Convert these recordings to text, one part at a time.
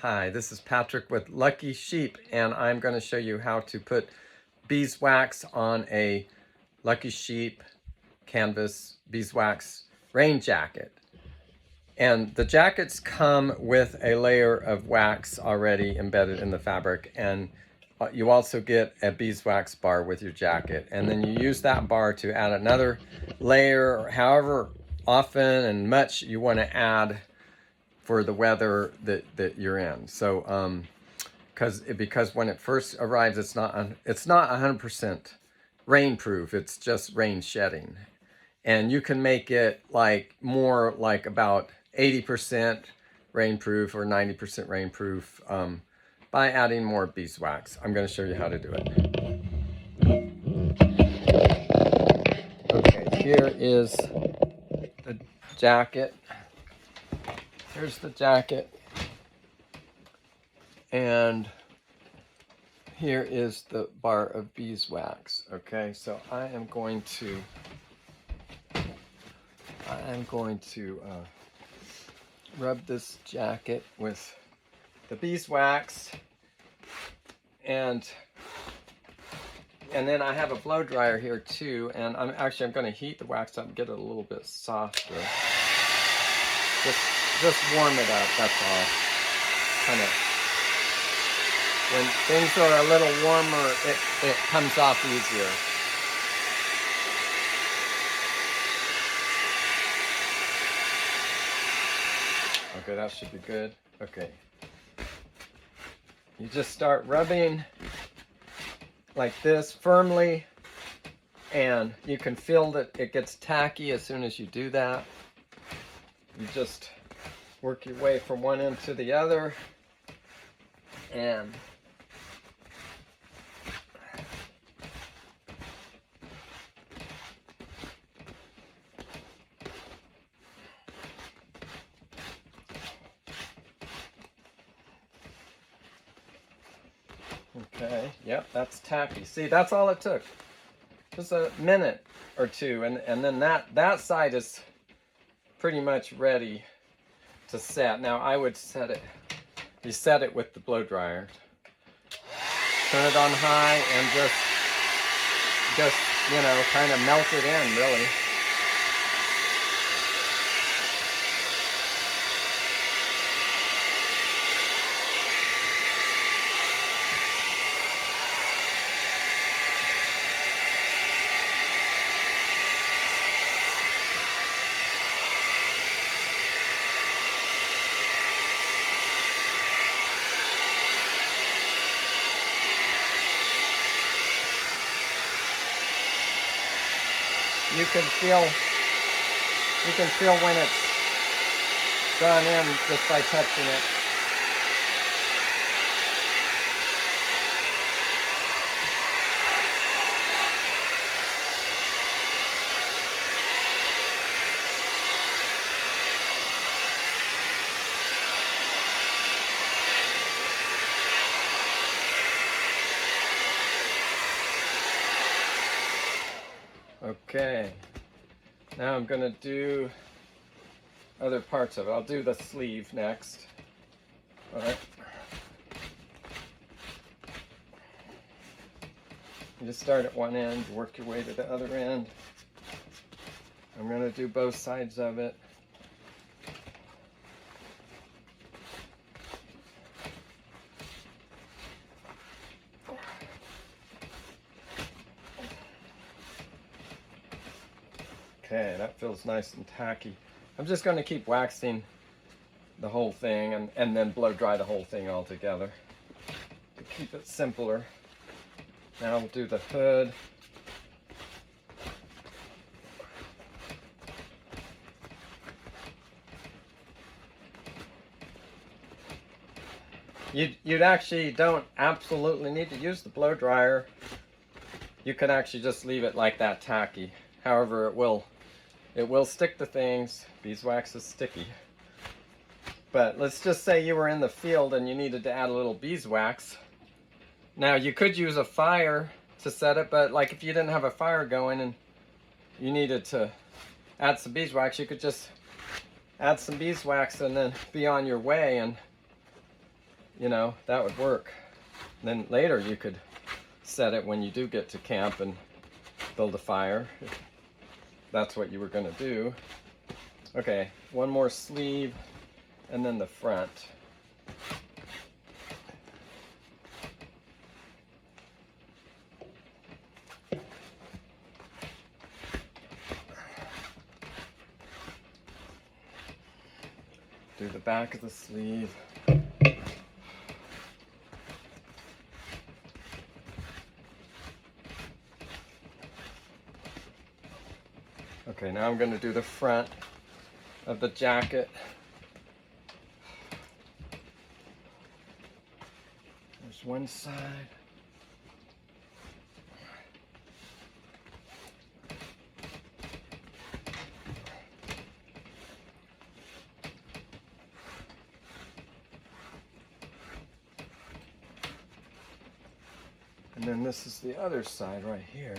Hi, this is Patrick with Lucky Sheep, and I'm going to show you how to put beeswax on a Lucky Sheep canvas beeswax rain jacket. And the jackets come with a layer of wax already embedded in the fabric, and you also get a beeswax bar with your jacket. And then you use that bar to add another layer, or however often and much you want to add for the weather that you're in. So because when it first arrives, it's not 100% rainproof. It's just rain shedding, and you can make it like more like about 80% rainproof or 90% rainproof by adding more beeswax. I'm going to show you how to do it. Okay, here is the jacket. Here's the jacket. And here is the bar of beeswax. Okay, so I am going to rub this jacket with the beeswax, and then I have a blow dryer here too, and I'm going to heat the wax up and get it a little bit softer. Just warm it up, that's all. Kind of, when things are a little warmer, it comes off easier. Okay, that should be good. Okay. You just start rubbing like this firmly, and you can feel that it gets tacky as soon as you do that. You just work your way from one end to the other, and okay, yep, that's tacky. See, that's all it took. Just a minute or two, and then that side is pretty much ready to set. Now I would set it, you set it with the blow dryer. Turn it on high and just you know, kind of melt it in, really. You can feel when it's gone in just by touching it. Okay, now I'm going to do other parts of it. I'll do the sleeve next. All right. You just start at one end, work your way to the other end. I'm going to do both sides of it. Okay, that feels nice and tacky. I'm just going to keep waxing the whole thing and then blow dry the whole thing all together to keep it simpler. Now we'll do the hood. You'd actually don't absolutely need to use the blow dryer. You can actually just leave it like that, tacky. However, it will stick to things. Beeswax is sticky. But let's just say you were in the field and you needed to add a little beeswax. Now you could use a fire to set it, but like if you didn't have a fire going and you needed to add some beeswax, you could just add some beeswax and then be on your way. And you know, that would work. And then later you could set it when you do get to camp and build a fire, if that's what you were going to do. Okay, one more sleeve and then the front. Do the back of the sleeve. Okay, now I'm going to do the front of the jacket. There's one side. And then this is the other side right here.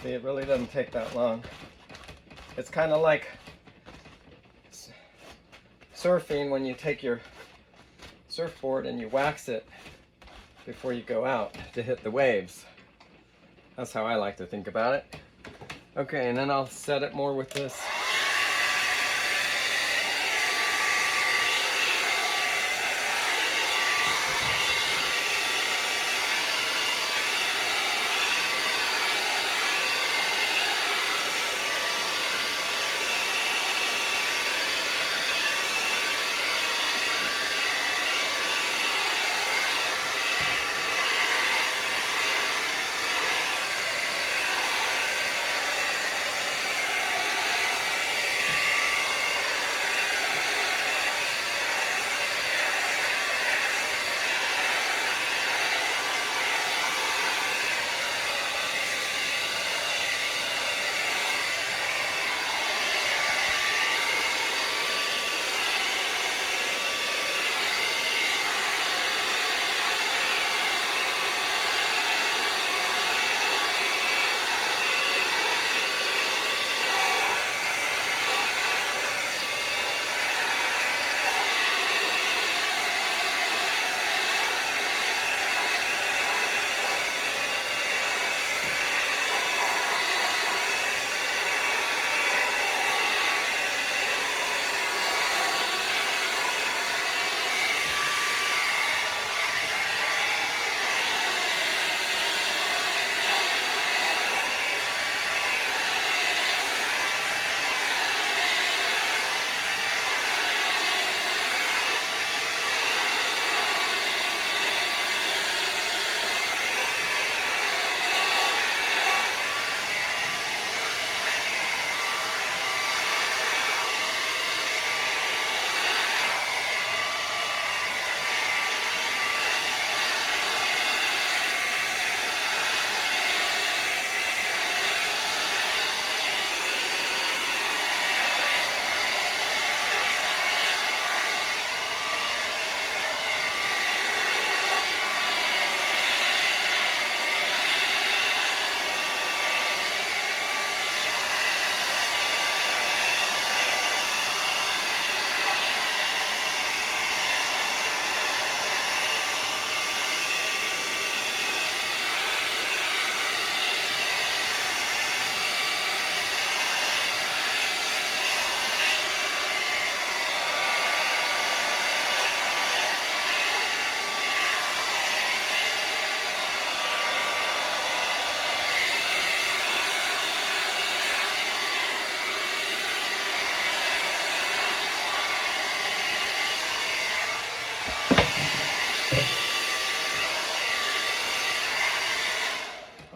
See, it really doesn't take that long. It's kind of like surfing when you take your surfboard and you wax it before you go out to hit the waves. That's how I like to think about it. Okay, and then I'll set it more with this.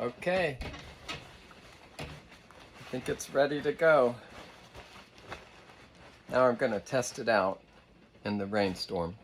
Okay, I think it's ready to go. Now I'm going to test it out in the rainstorm.